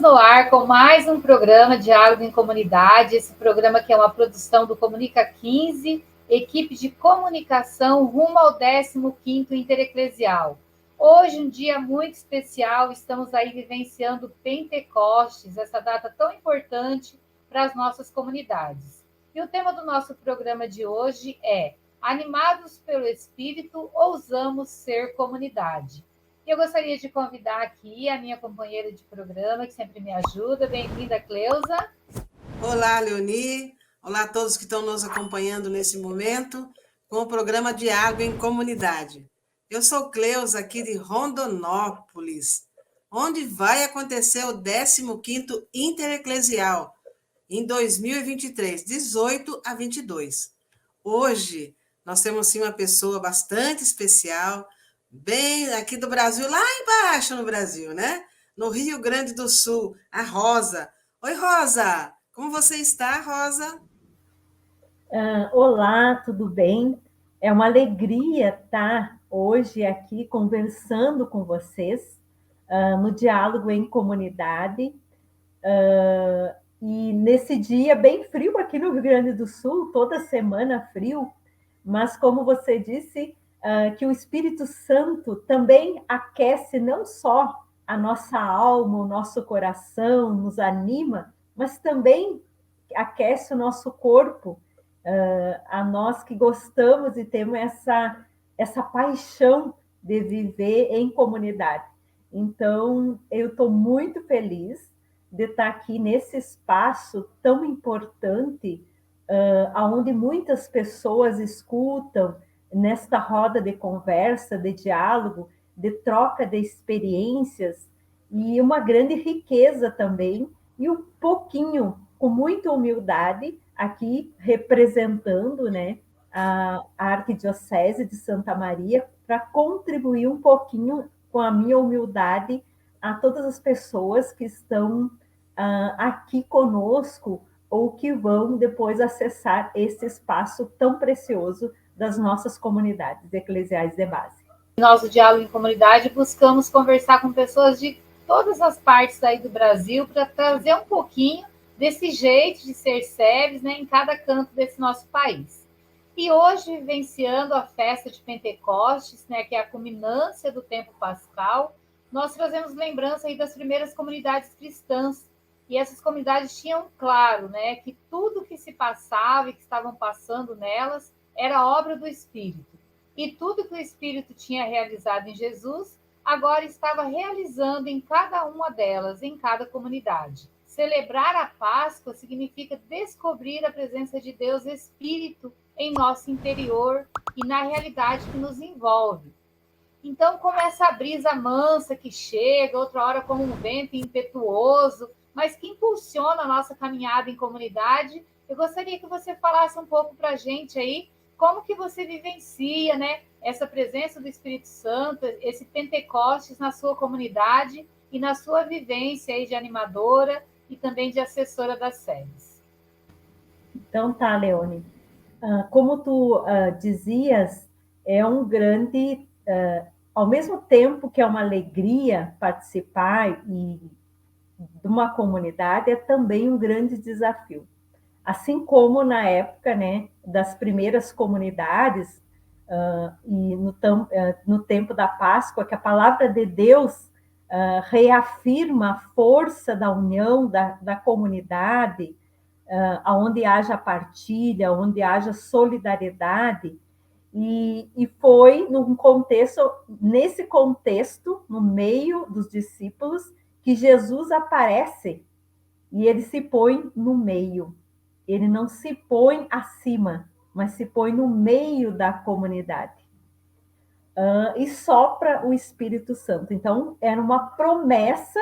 no ar com mais um programa Diálogo em Comunidade, esse programa que é uma produção do Comunica 15, equipe de comunicação rumo ao 15º Intereclesial. Hoje, um dia muito especial, estamos aí vivenciando Pentecostes, essa data tão importante para as nossas comunidades. E o tema do nosso programa de hoje é Animados pelo Espírito, ousamos ser comunidade. Eu gostaria de convidar aqui a minha companheira de programa, que sempre me ajuda. Bem-vinda, Cleusa. Olá, Leoni. Olá a todos que estão nos acompanhando nesse momento com o programa Diálogo em Comunidade. Eu sou Cleusa, aqui de Rondonópolis, onde vai acontecer o 15º Intereclesial, em 2023, 18 a 22. Hoje, nós temos sim uma pessoa bastante especial, bem aqui do Brasil, lá embaixo no Brasil, né? No Rio Grande do Sul, a Rosa. Oi, Rosa! Como você está, Rosa? Olá, tudo bem? É uma alegria estar hoje aqui conversando com vocês no Diálogo em Comunidade. E nesse dia bem frio aqui no Rio Grande do Sul, toda semana frio, mas como você disse, que o Espírito Santo também aquece não só a nossa alma, o nosso coração, nos anima, mas também aquece o nosso corpo, a nós que gostamos e temos essa paixão de viver em comunidade. Então, eu estou muito feliz de estar aqui nesse espaço tão importante, onde muitas pessoas escutam, nesta roda de conversa, de diálogo, de troca de experiências, e uma grande riqueza também, e um pouquinho, com muita humildade, aqui representando, né, a Arquidiocese de Santa Maria, para contribuir um pouquinho com a minha humildade a todas as pessoas que estão aqui conosco ou que vão depois acessar esse espaço tão precioso das nossas comunidades eclesiais de base. Nosso Diálogo em Comunidade, buscamos conversar com pessoas de todas as partes aí do Brasil para trazer um pouquinho desse jeito de ser SEBs, né, em cada canto desse nosso país. E hoje, vivenciando a festa de Pentecostes, né, que é a culminância do tempo pascal, nós trazemos lembrança aí das primeiras comunidades cristãs. E essas comunidades tinham claro, né, que tudo que se passava e que estavam passando nelas era obra do Espírito. E tudo que o Espírito tinha realizado em Jesus, agora estava realizando em cada uma delas, em cada comunidade. Celebrar a Páscoa significa descobrir a presença de Deus Espírito em nosso interior e na realidade que nos envolve. Então, como essa brisa mansa que chega, outra hora como um vento impetuoso, mas que impulsiona a nossa caminhada em comunidade, eu gostaria que você falasse um pouco para a gente aí como que você vivencia, né, essa presença do Espírito Santo, esse Pentecostes na sua comunidade e na sua vivência aí de animadora e também de assessora das SEBs. Então tá, Leone. Como tu dizias, é um grande, ao mesmo tempo que é uma alegria participar de uma comunidade, é também um grande desafio. Assim como na época, né, das primeiras comunidades, e no tempo da Páscoa, que a palavra de Deus reafirma a força da união da comunidade, onde haja partilha, onde haja solidariedade, e foi nesse contexto, no meio dos discípulos, que Jesus aparece e ele se põe no meio. Ele não se põe acima, mas se põe no meio da comunidade. E sopra o Espírito Santo. Então, era uma promessa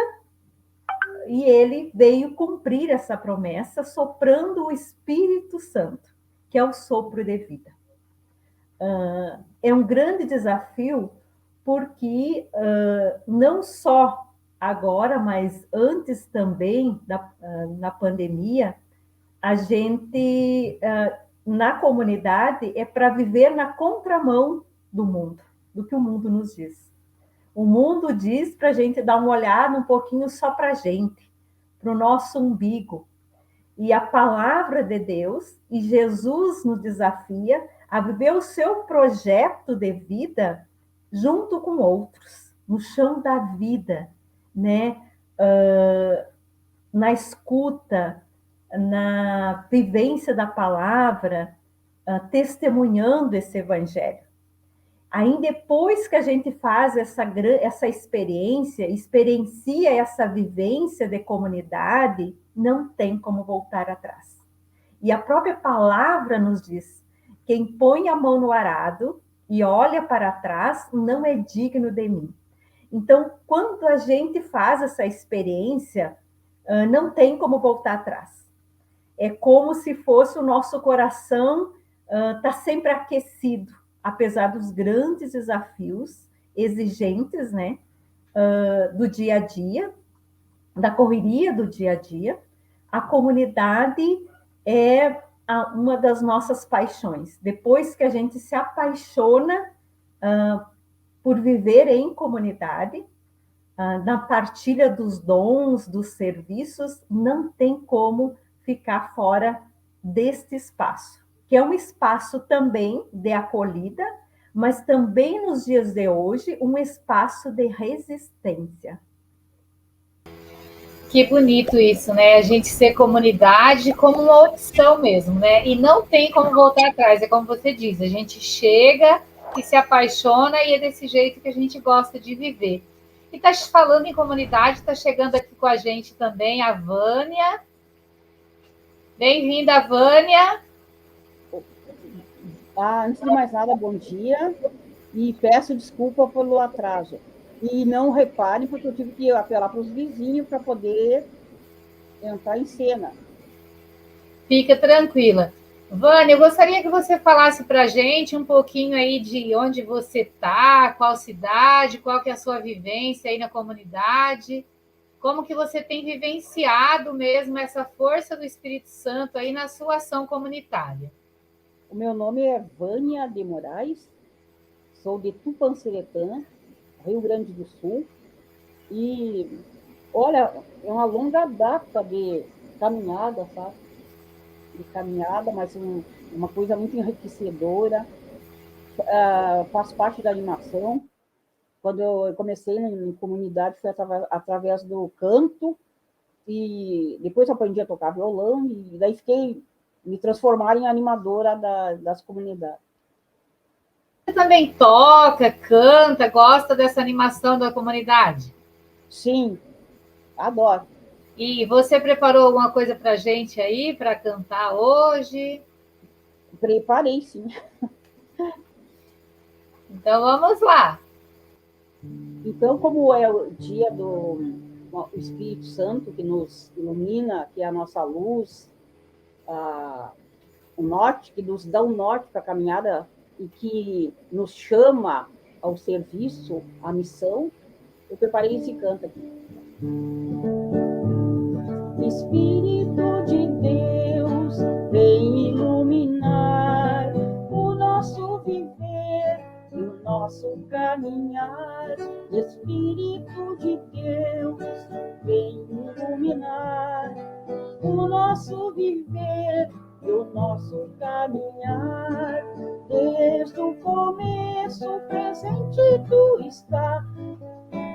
e ele veio cumprir essa promessa soprando o Espírito Santo, que é o sopro de vida. É um grande desafio porque não só agora, mas antes também na pandemia, a gente na comunidade é para viver na contramão do mundo, do que o mundo nos diz. O mundo diz para a gente dar uma olhada um pouquinho só para a gente. para o nosso umbigo. E a palavra de Deus, e Jesus nos desafia a viver o seu projeto de vida junto com outros, no chão da vida, né? Na escuta, na vivência da palavra, testemunhando esse evangelho. Aí depois que a gente faz essa experiência, experiencia essa vivência de comunidade, não tem como voltar atrás. E a própria palavra nos diz: quem põe a mão no arado e olha para trás não é digno de mim. Então, quando a gente faz essa experiência, não tem como voltar atrás. É como se fosse o nosso coração tá sempre aquecido, apesar dos grandes desafios exigentes, né, do dia a dia, da correria do dia a dia. A comunidade é uma das nossas paixões. Depois que a gente se apaixona por viver em comunidade, na partilha dos dons, dos serviços, não tem como ficar fora deste espaço, que é um espaço também de acolhida, mas também nos dias de hoje, um espaço de resistência. Que bonito isso, né? A gente ser comunidade como uma opção mesmo, né? E não tem como voltar atrás, é como você diz, a gente chega e se apaixona e é desse jeito que a gente gosta de viver. E tá falando em comunidade, está chegando aqui com a gente também a Vânia. Bem-vinda, Vânia. Antes de mais nada, bom dia. E peço desculpa pelo atraso. E não reparem, porque eu tive que apelar para os vizinhos para poder entrar em cena. Fica tranquila. Vânia, eu gostaria que você falasse para a gente um pouquinho aí de onde você está, qual cidade, qual que é a sua vivência aí na comunidade, como que você tem vivenciado mesmo essa força do Espírito Santo aí na sua ação comunitária. O meu nome é Vânia de Moraes, sou de Tupanciretã, Rio Grande do Sul, e, olha, é uma longa data de caminhada, sabe? De caminhada, mas uma coisa muito enriquecedora. Faço parte da animação. Quando eu comecei em comunidade, foi através do canto, e depois aprendi a tocar violão, e daí me transformar em animadora das comunidades. Você também toca, canta, gosta dessa animação da comunidade? Sim, adoro. E você preparou alguma coisa para a gente aí, para cantar hoje? Preparei, sim. Então, vamos lá. Então, como é o dia do Espírito Santo, que nos ilumina, que é a nossa luz, o norte, que nos dá um norte para a caminhada e que nos chama ao serviço, à missão, eu preparei esse canto aqui. Espírito de Deus, vem iluminar o nosso viver e o nosso caminhar. Espírito de Deus, vem iluminar o nosso viver e o nosso caminhar. Desde o começo presente tu está,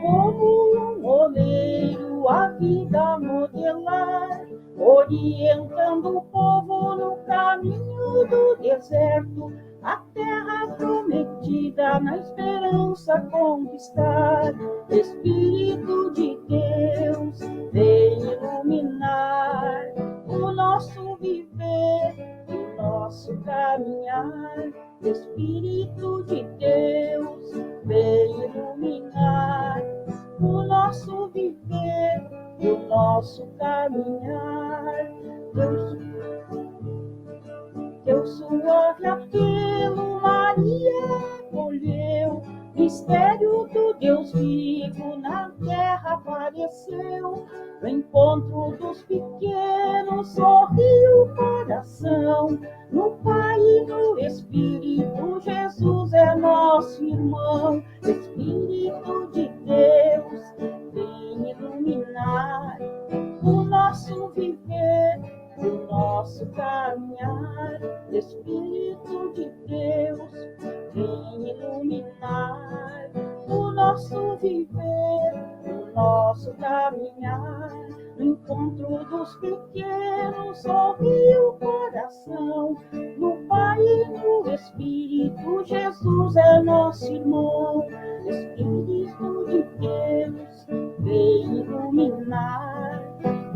como um oleiro a vida modelar, orientando o povo no caminho do deserto, a terra prometida na esperança conquistar. Espírito de Deus, vem iluminar o nosso viver e o nosso caminhar. Espírito de Deus, vem iluminar o nosso viver e o nosso caminhar. Teu suave apelo, Maria acolheu, mistério do Deus vivo na terra apareceu. No encontro dos pequenos sorriu o coração. No Pai e no Espírito, Jesus é nosso irmão. Espírito de Deus, vem iluminar o nosso caminhar. Espírito de Deus, vem iluminar o nosso viver, o nosso caminhar. No encontro dos pequenos, ouve o coração, no Pai e no Espírito, Jesus é nosso irmão. Espírito de Deus, vem iluminar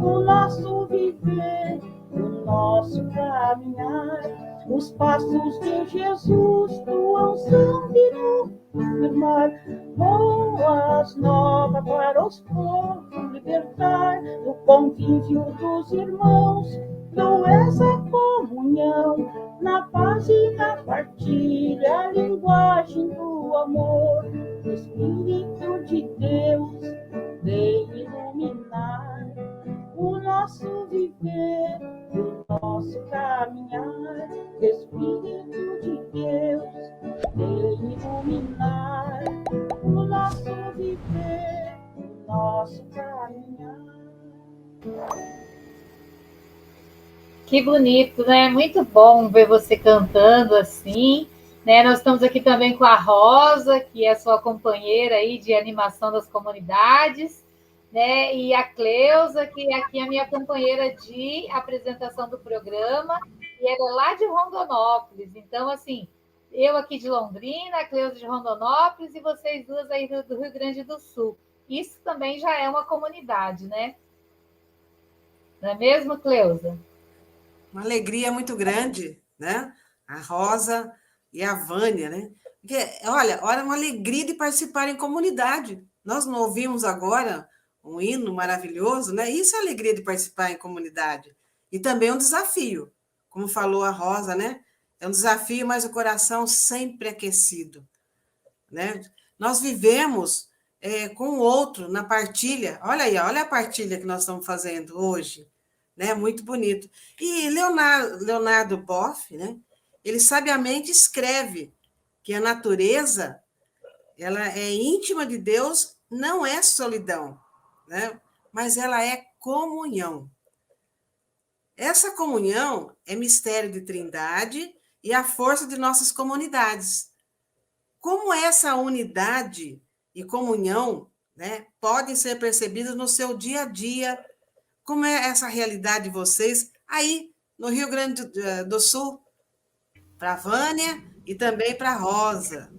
o nosso viver, o nosso caminhar. Os passos de Jesus, tua unção de confirmar, boas novas para os povos libertar, no convívio dos irmãos, tu és a comunhão, na paz e na partilha, a linguagem do amor. Espírito de Deus, vem iluminar o nosso viver, o nosso caminhar. Espírito de Deus, vem iluminar o nosso viver, o nosso caminhar. Que bonito, né? Muito bom ver você cantando assim, né? Nós estamos aqui também com a Rosa, que é sua companheira aí de animação das comunidades, né? E a Cleusa, que aqui é a minha companheira de apresentação do programa, e ela é lá de Rondonópolis. Então, assim, eu aqui de Londrina, a Cleusa de Rondonópolis e vocês duas aí do Rio Grande do Sul. Isso também já é uma comunidade, né? Não é mesmo, Cleusa? Uma alegria muito grande, né? A Rosa e a Vânia, né? Porque, olha, uma alegria de participar em comunidade. Nós não ouvimos agora um hino maravilhoso, né? Isso é a alegria de participar em comunidade. E também um desafio, como falou a Rosa, né? É um desafio, mas o coração sempre aquecido, né? Nós vivemos com o outro na partilha. Olha aí, olha a partilha que nós estamos fazendo hoje, né? Muito bonito. E Leonardo Boff, né? Ele sabiamente escreve que a natureza, ela é íntima de Deus, não é solidão, né? Mas ela é comunhão. Essa comunhão é mistério de Trindade e a força de nossas comunidades. Como essa unidade e comunhão, né, podem ser percebidas no seu dia a dia? Como é essa realidade de vocês aí no Rio Grande do Sul? Para a Vânia e também para a Rosa.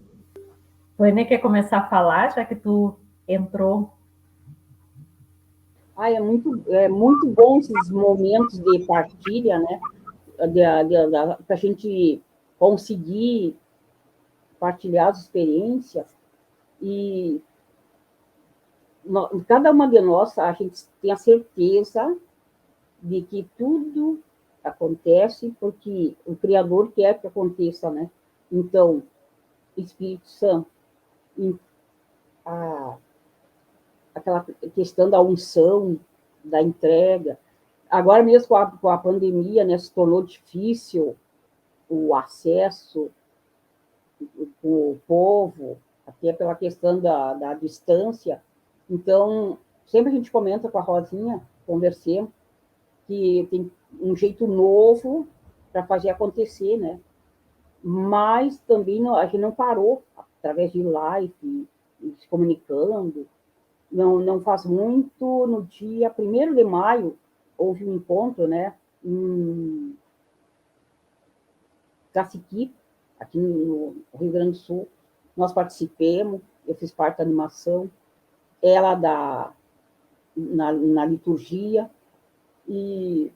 Vânia, quer começar a falar, já que tu entrou? É muito bom esses momentos de partilha, né? Para a gente conseguir partilhar as experiências. E cada uma de nós, a gente tem a certeza de que tudo acontece porque o Criador quer que aconteça, né? Então, Espírito Santo, aquela questão da unção, da entrega. Agora mesmo com a pandemia, né, se tornou difícil o acesso o povo, até pela questão da distância. Então, sempre a gente comenta com a Rosinha, conversemos, que tem um jeito novo para fazer acontecer, né? Mas também a gente não parou, através de live, se comunicando. Não faz muito, no dia 1º de maio, houve um encontro, né, em Cacique, aqui no Rio Grande do Sul. Nós participamos, eu fiz parte da animação, ela na liturgia, e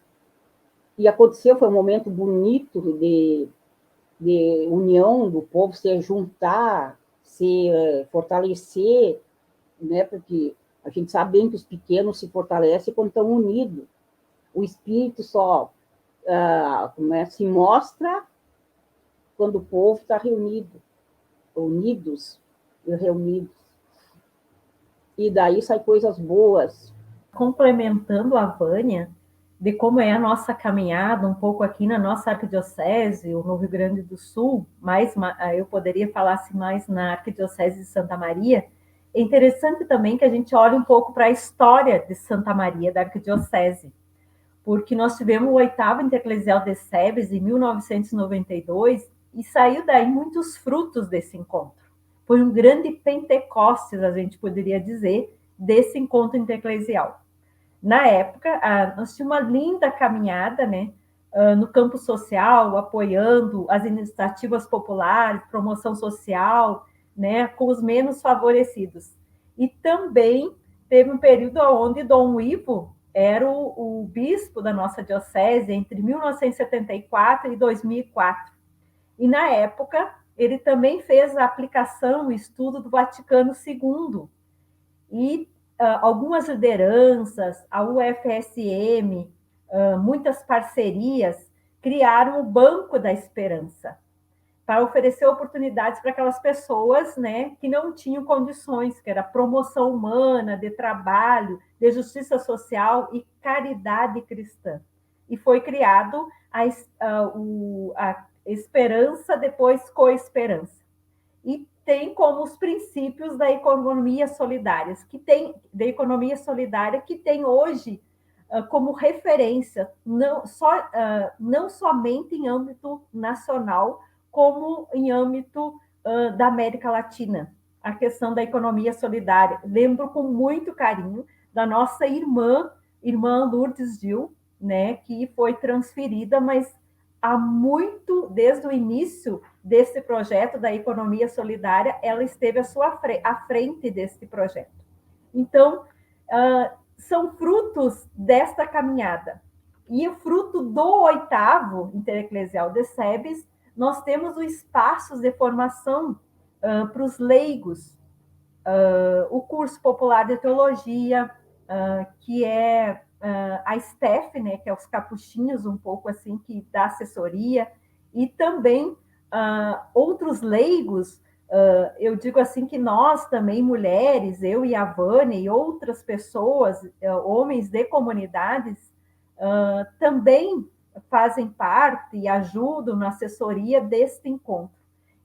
aconteceu, foi um momento bonito de união do povo, se juntar, se fortalecer, né? Porque a gente sabe bem que os pequenos se fortalecem quando estão unidos. O espírito só se mostra quando o povo está unidos e reunidos. E daí saem coisas boas. Complementando a Vânia, de como é a nossa caminhada, um pouco aqui na nossa arquidiocese, no Rio Grande do Sul, eu poderia falar assim, mais na arquidiocese de Santa Maria. É interessante também que a gente olhe um pouco para a história de Santa Maria, da arquidiocese, porque nós tivemos o 8º Intereclesial de Sebes em 1992 e saiu daí muitos frutos desse encontro. Foi um grande Pentecostes, a gente poderia dizer, desse encontro intereclesial. Na época, nós tínhamos uma linda caminhada, né, no campo social, apoiando as iniciativas populares, promoção social, né, com os menos favorecidos. E também teve um período onde Dom Ivo era o bispo da nossa diocese entre 1974 e 2004. E, na época, ele também fez a aplicação, o estudo do Vaticano II. E algumas lideranças, a UFSM, muitas parcerias, criaram o Banco da Esperança, para oferecer oportunidades para aquelas pessoas, né, que não tinham condições, que era promoção humana, de trabalho, de justiça social e caridade cristã. E foi criado a Esperança, depois Coesperança. E tem como os princípios da economia solidária, que tem hoje como referência, não somente em âmbito nacional, como em âmbito da América Latina, a questão da economia solidária. Lembro com muito carinho da nossa irmã Lourdes Gil, né, que foi transferida, mas há muito, desde o início desse projeto da economia solidária, ela esteve à frente desse projeto. Então, são frutos desta caminhada. E o fruto do 8º Intereclesial de Sebes, nós temos os espaços de formação para os leigos, o curso popular de teologia, que é a STEF, né, que é os capuchinhos, um pouco assim, que dá assessoria, e também outros leigos. Eu digo assim que nós também, mulheres, eu e a Vânia e outras pessoas, homens de comunidades, também fazem parte e ajudam na assessoria deste encontro.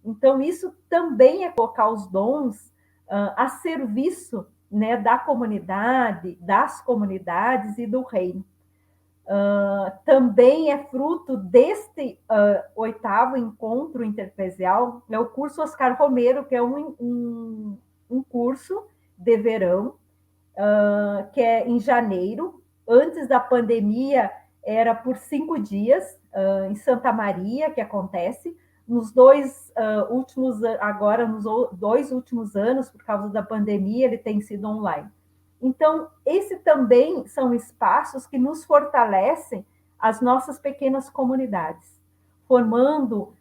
Então, isso também é colocar os dons a serviço, né, da comunidade, das comunidades e do reino. Também é fruto deste 8º encontro intereclesial, é o curso Oscar Romero, que é um curso de verão, que é em janeiro. Antes da pandemia, era por 5 dias, em Santa Maria, que acontece. Nos 2 últimos anos, por causa da pandemia, ele tem sido online. Então, esse também são espaços que nos fortalecem as nossas pequenas comunidades, formando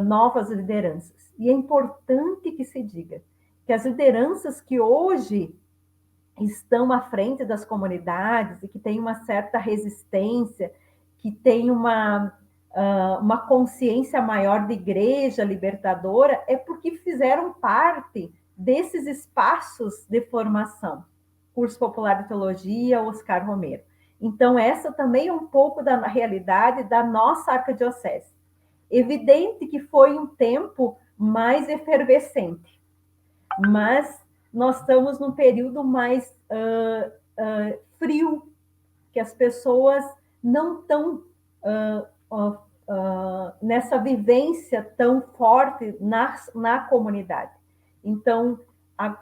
novas lideranças. E é importante que se diga que as lideranças que hoje estão à frente das comunidades e que têm uma certa resistência, que têm uma consciência maior de igreja libertadora, é porque fizeram parte desses espaços de formação. Curso Popular de Teologia, Oscar Romero. Então, essa também é um pouco da realidade da nossa arquidiocese. Evidente que foi um tempo mais efervescente, mas nós estamos num período mais frio, que as pessoas não estão nessa vivência tão forte na comunidade. Então,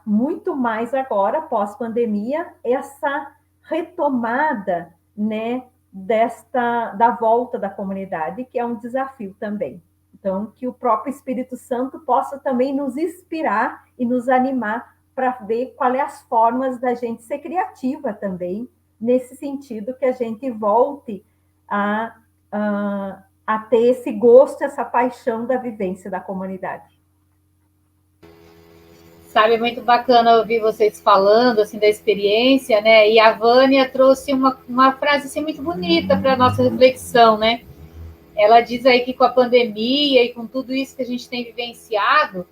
muito mais agora, pós-pandemia, essa retomada, né, da volta da comunidade, que é um desafio também. Então, que o próprio Espírito Santo possa também nos inspirar e nos animar para ver quais as formas da gente ser criativa também, nesse sentido que a gente volte a ter esse gosto, essa paixão da vivência da comunidade. Sabe, é muito bacana ouvir vocês falando assim da experiência, né? E a Vânia trouxe uma frase assim, muito bonita para a nossa reflexão, né? Ela diz aí que com a pandemia e com tudo isso que a gente tem vivenciado,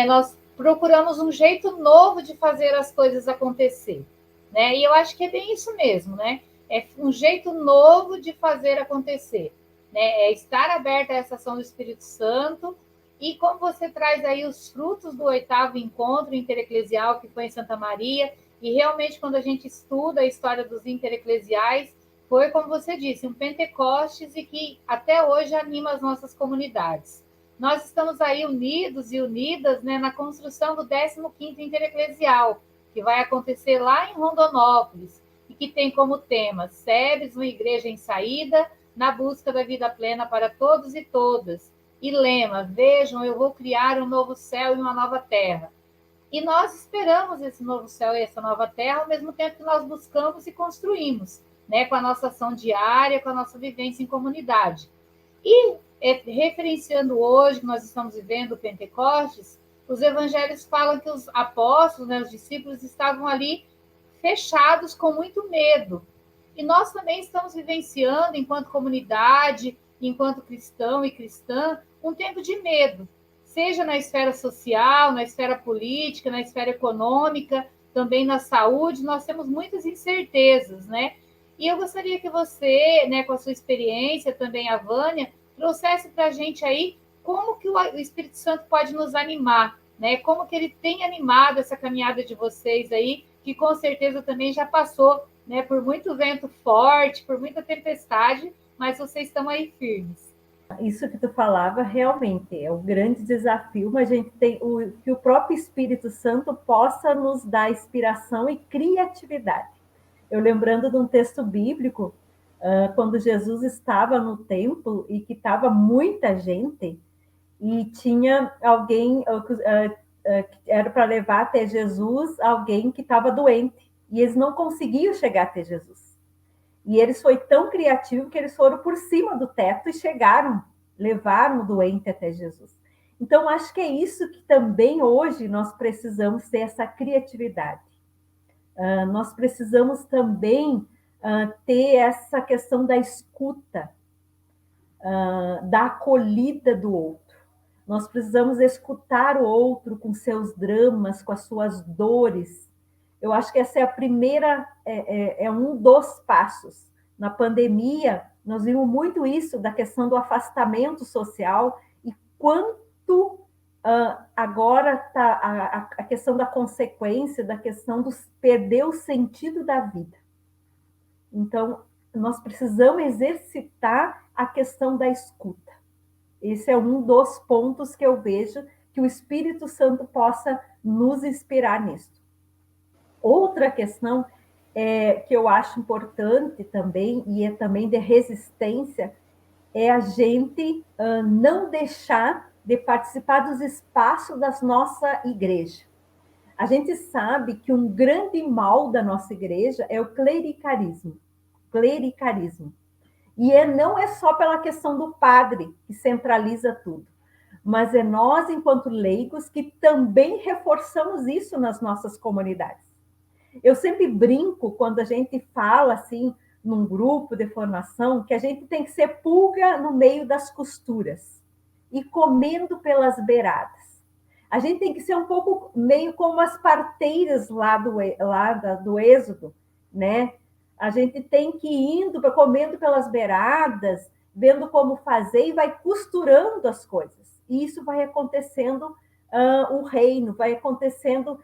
nós procuramos um jeito novo de fazer as coisas acontecer, né? E eu acho que é bem isso mesmo, né? É um jeito novo de fazer acontecer, né? É estar aberta a essa ação do Espírito Santo. E como você traz aí os frutos do 8º encontro intereclesial que foi em Santa Maria, e realmente quando a gente estuda a história dos intereclesiais, foi, como você disse, um Pentecostes e que até hoje anima as nossas comunidades. Nós estamos aí unidos e unidas, né, na construção do 15º Intereclesial, que vai acontecer lá em Rondonópolis, e que tem como tema SEBS, uma igreja em saída, na busca da vida plena para todos e todas. E lema, vejam, eu vou criar um novo céu e uma nova terra. E nós esperamos esse novo céu e essa nova terra, ao mesmo tempo que nós buscamos e construímos, né, com a nossa ação diária, com a nossa vivência em comunidade. E referenciando hoje, que nós estamos vivendo o Pentecostes, os evangelhos falam que os apóstolos, né, os discípulos, estavam ali fechados com muito medo. E nós também estamos vivenciando, enquanto comunidade, enquanto cristão e cristã, um tempo de medo, seja na esfera social, na esfera política, na esfera econômica, também na saúde, nós temos muitas incertezas, né? E eu gostaria que você, né, com a sua experiência, também a Vânia, trouxesse para a gente aí como que o Espírito Santo pode nos animar, né? Como que ele tem animado essa caminhada de vocês aí, que com certeza também já passou, né, por muito vento forte, por muita tempestade, mas vocês estão aí firmes. Isso que tu falava realmente é o grande desafio, mas a gente tem que o próprio Espírito Santo possa nos dar inspiração e criatividade. Eu lembrando de um texto bíblico, quando Jesus estava no templo e que estava muita gente, e tinha alguém, era para levar até Jesus alguém que estava doente, e eles não conseguiam chegar até Jesus. E eles foi tão criativo que eles foram por cima do teto e chegaram, levaram o doente até Jesus. Então, acho que é isso que também hoje nós precisamos ter essa criatividade. Nós precisamos também ter essa questão da escuta, da acolhida do outro. Nós precisamos escutar o outro com seus dramas, com as suas dores. Eu acho que essa é a primeira, é um dos passos. Na pandemia, nós vimos muito isso da questão do afastamento social e quanto agora está a questão da consequência, da questão do perder o sentido da vida. Então, nós precisamos exercitar a questão da escuta. Esse é um dos pontos que eu vejo que o Espírito Santo possa nos inspirar nisso. Outra questão que eu acho importante também, e é também de resistência, é a gente não deixar de participar dos espaços da nossa igreja. A gente sabe que um grande mal da nossa igreja é o clericarismo. E não é só pela questão do padre que centraliza tudo, mas é nós, enquanto leigos, que também reforçamos isso nas nossas comunidades. Eu sempre brinco quando a gente fala assim, num grupo de formação, que a gente tem que ser pulga no meio das costuras e comendo pelas beiradas. A gente tem que ser um pouco meio como as parteiras lá do Êxodo, né? A gente tem que ir indo, comendo pelas beiradas, vendo como fazer e vai costurando as coisas. E isso vai acontecendo o reino, vai acontecendo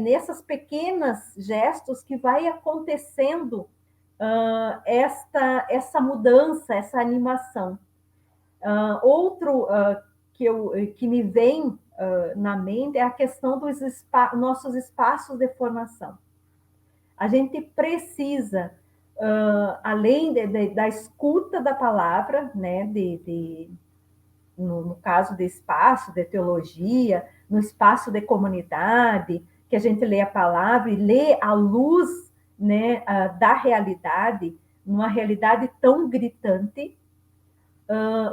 nessas pequenas gestos que vai acontecendo essa mudança, essa animação. Outro que me vem na mente é a questão dos nossos espaços de formação. A gente precisa, além da escuta da palavra, né, no caso de espaço de teologia, no espaço de comunidade, que a gente lê a palavra e lê à luz, né, da realidade, numa realidade tão gritante,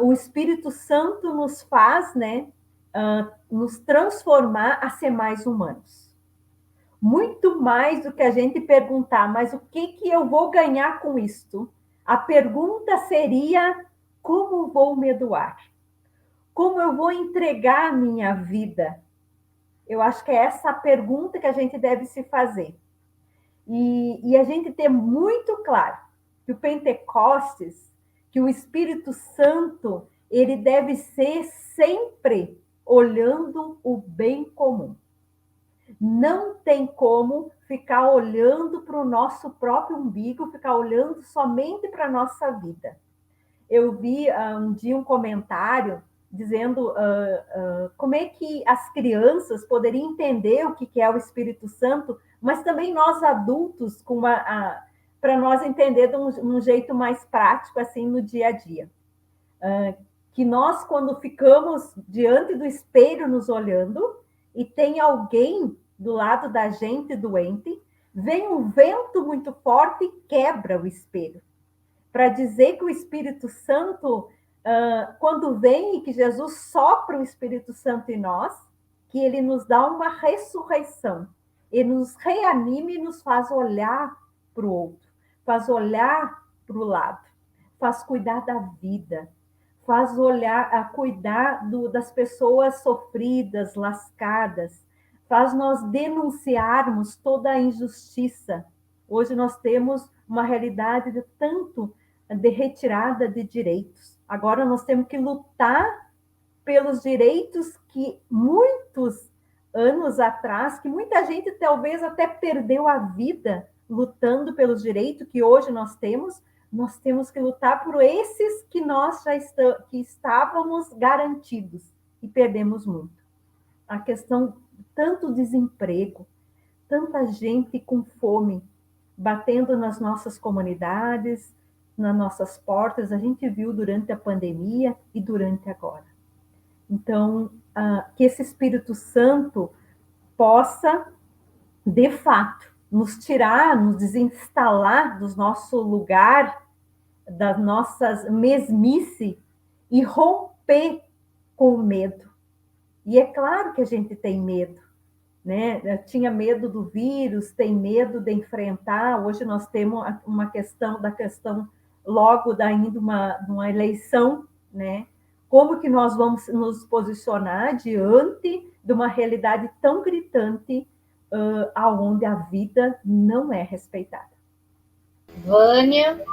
o Espírito Santo nos faz, né, nos transformar a ser mais humanos. Muito mais do que a gente perguntar, mas o que eu vou ganhar com isto? A pergunta seria, como vou me doar? Como eu vou entregar a minha vida? Eu acho que é essa a pergunta que a gente deve se fazer. E a gente ter muito claro que o Pentecostes, que o Espírito Santo, ele deve ser sempre olhando o bem comum. Não tem como ficar olhando para o nosso próprio umbigo, ficar olhando somente para a nossa vida. Eu vi um dia um comentário dizendo como é que as crianças poderiam entender o que é o Espírito Santo, mas também nós adultos, para nós entender de um jeito mais prático, assim, no dia a dia. Que nós, quando ficamos diante do espelho nos olhando, e tem alguém do lado da gente doente, vem um vento muito forte e quebra o espelho. Para dizer que o Espírito Santo, quando vem e que Jesus sopra o Espírito Santo em nós, que ele nos dá uma ressurreição, ele nos reanima e nos faz olhar para o outro, faz olhar para o lado, faz cuidar da vida, faz olhar, cuidar das pessoas sofridas, lascadas, faz nós denunciarmos toda a injustiça. Hoje nós temos uma realidade de retirada de direitos. Agora nós temos que lutar pelos direitos que muitos anos atrás, que muita gente talvez até perdeu a vida lutando pelos direitos que hoje nós temos que lutar por esses que nós que estávamos garantidos e perdemos muito. A questão, tanto desemprego, tanta gente com fome, batendo nas nossas comunidades, nas nossas portas, a gente viu durante a pandemia e durante agora. Então, que esse Espírito Santo possa, de fato, nos tirar, nos desinstalar do nosso lugar, das nossas mesmice e romper com o medo. E é claro que a gente tem medo, né? Eu tinha medo do vírus, tem medo de enfrentar. Hoje nós temos uma questão logo ainda uma eleição, né? Como que nós vamos nos posicionar diante de uma realidade tão gritante, aonde a vida não é respeitada? Vânia,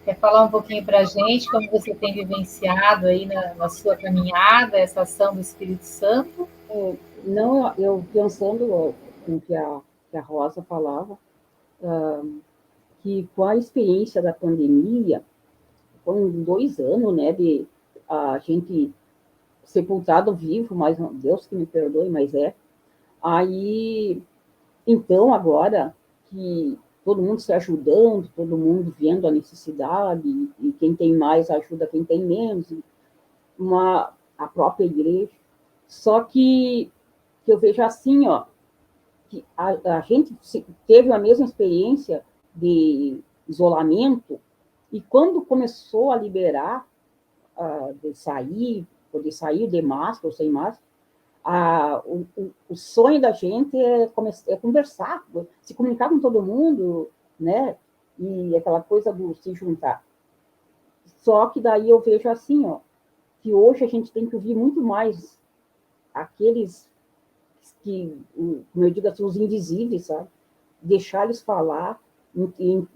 quer falar um pouquinho para a gente como você tem vivenciado aí na sua caminhada essa ação do Espírito Santo? Não, eu pensando no que a Rosa falava, que com a experiência da pandemia, foram 2 anos, né, de a gente sepultado vivo, mas Deus que me perdoe, mas é. Aí, então, agora que todo mundo se ajudando, todo mundo vendo a necessidade, e quem tem mais ajuda quem tem menos, a própria igreja. Só que eu vejo assim, ó, que a gente teve a mesma experiência de isolamento, e quando começou a liberar, de sair, poder sair de máscara ou sem máscara, o sonho da gente é conversar, se comunicar com todo mundo, né? E aquela coisa do se juntar. Só que daí eu vejo assim, ó, que hoje a gente tem que ouvir muito mais aqueles que, como eu digo assim, os invisíveis, sabe? Deixar eles falar,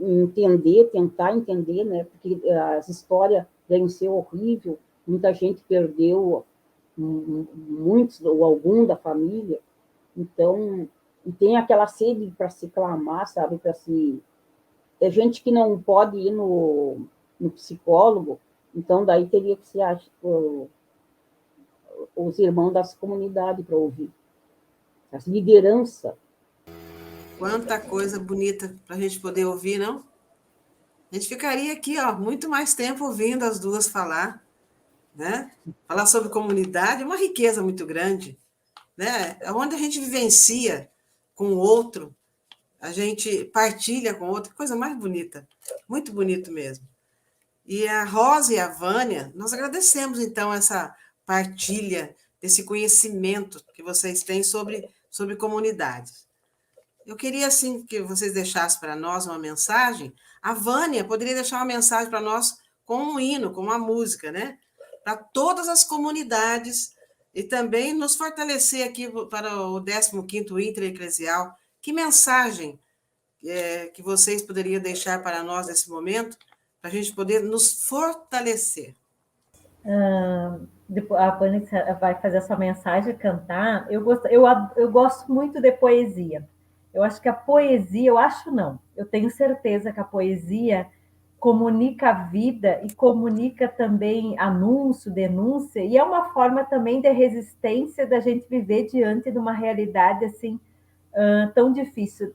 entender, tentar entender, né? Porque as histórias devem ser horríveis, muita gente perdeu muitos ou algum da família, então, e tem aquela sede para se clamar, sabe, para se... É gente que não pode ir no psicólogo, então daí teria que ser os irmãos das comunidades para ouvir, as lideranças. Quanta coisa bonita para a gente poder ouvir, não? A gente ficaria aqui, ó, muito mais tempo ouvindo as duas falar, né? Falar sobre comunidade é uma riqueza muito grande, né? Onde a gente vivencia com o outro, a gente partilha com o outro, coisa mais bonita, muito bonito mesmo. E a Rosa e a Vânia, nós agradecemos, então, essa partilha, desse conhecimento que vocês têm sobre comunidades. Eu queria, assim, que vocês deixassem para nós uma mensagem. A Vânia poderia deixar uma mensagem para nós com um hino, com uma música, né? Para todas as comunidades e também nos fortalecer aqui para o 15º Inter-Eclesial. Que mensagem que vocês poderiam deixar para nós nesse momento, para a gente poder nos fortalecer? depois a Vanessa vai fazer essa mensagem, cantar. Eu gosto muito de poesia. Eu acho que a poesia, eu acho não, eu tenho certeza que a poesia comunica a vida e comunica também anúncio, denúncia, e é uma forma também de resistência da gente viver diante de uma realidade assim tão difícil.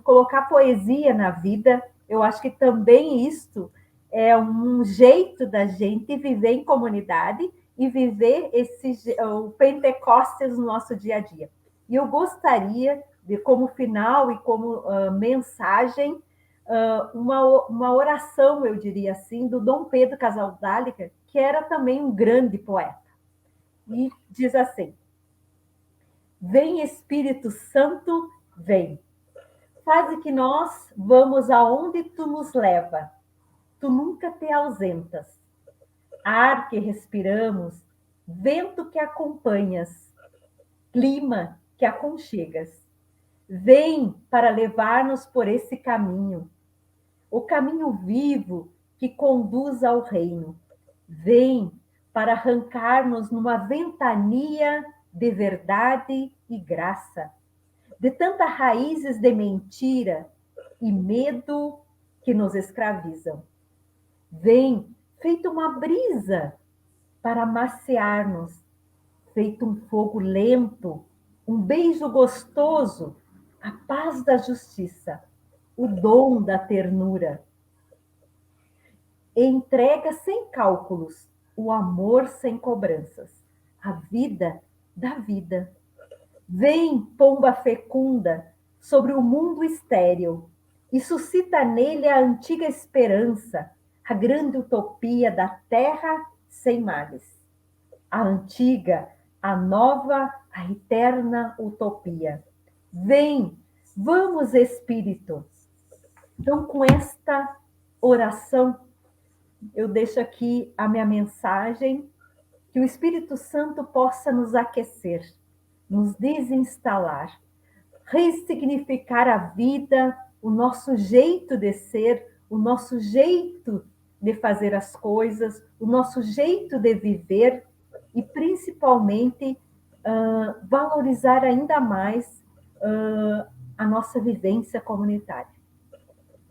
Colocar poesia na vida, eu acho que também isto é um jeito da gente viver em comunidade e viver o Pentecostes no nosso dia a dia. E eu gostaria de, como final e como mensagem, uma oração, eu diria assim, do Dom Pedro Casaldáliga, que era também um grande poeta. E diz assim: vem Espírito Santo, vem. Faze que nós vamos aonde tu nos leva. Tu nunca te ausentas. Ar que respiramos, vento que acompanhas, clima que aconchegas. Vem para levar-nos por esse caminho, o caminho vivo que conduz ao reino. Vem para arrancar-nos numa ventania de verdade e graça, de tantas raízes de mentira e medo que nos escravizam. Vem, feito uma brisa, para maciar-nos, feito um fogo lento, um beijo gostoso, a paz da justiça, o dom da ternura. Entrega sem cálculos, o amor sem cobranças, a vida da vida. Vem, pomba fecunda, sobre o mundo estéril, e suscita nele a antiga esperança, a grande utopia da terra sem males. A antiga, a nova, a eterna utopia. Vem, vamos, Espírito. Então, com esta oração, eu deixo aqui a minha mensagem, que o Espírito Santo possa nos aquecer, nos desinstalar, ressignificar a vida, o nosso jeito de ser, o nosso jeito de fazer as coisas, o nosso jeito de viver e, principalmente, valorizar ainda mais a nossa vivência comunitária.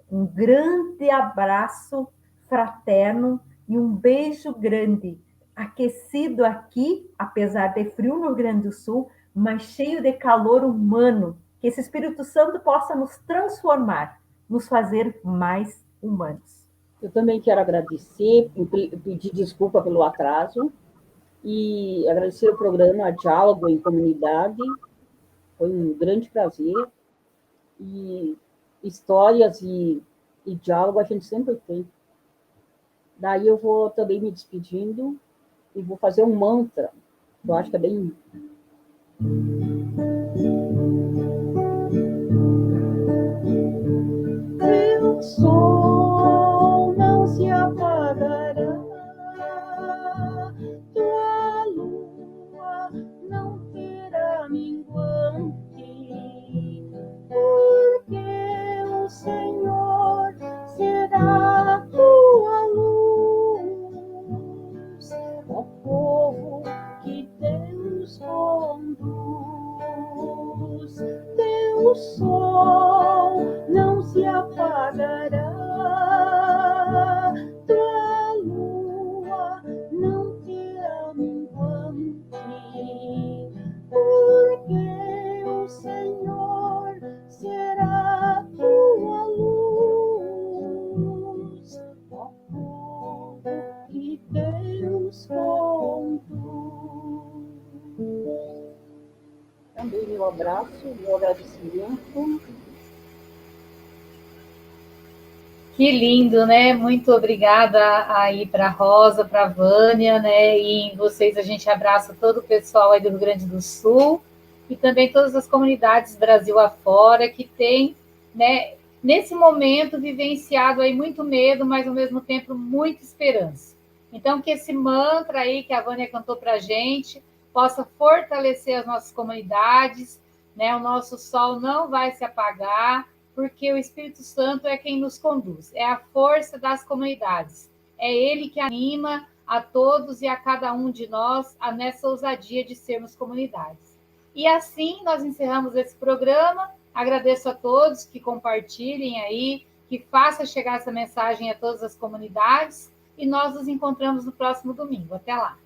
Um grande abraço fraterno e um beijo grande, aquecido aqui, apesar de frio no Rio Grande do Sul, mas cheio de calor humano. Que esse Espírito Santo possa nos transformar, nos fazer mais humanos. Eu também quero agradecer, pedir desculpa pelo atraso e agradecer o programa Diálogo em Comunidade. Foi um grande prazer. E histórias e diálogo a gente sempre tem. Daí eu vou também me despedindo e vou fazer um mantra, que eu acho que é bem... O sol não se apagará, tua lua não terá minguante, porque o Senhor será tua luz, ó povo que Deus conduz. Teu sol não se apagará, tua lua não terá minguante, porque o Senhor será tua luz, ó povo que Deus conduz. Também meu abraço, meu agradecimento. Que lindo, né? Muito obrigada aí para a Rosa, para a Vânia, né? E em vocês a gente abraça todo o pessoal aí do Rio Grande do Sul e também todas as comunidades Brasil afora que tem, né, nesse momento vivenciado aí muito medo, mas ao mesmo tempo muita esperança. Então que esse mantra aí que a Vânia cantou para a gente possa fortalecer as nossas comunidades, né? O nosso sol não vai se apagar, porque o Espírito Santo é quem nos conduz, é a força das comunidades, é ele que anima a todos e a cada um de nós nessa ousadia de sermos comunidades. E assim nós encerramos esse programa. Agradeço a todos que compartilhem aí, que façam chegar essa mensagem a todas as comunidades, e nós nos encontramos no próximo domingo. Até lá!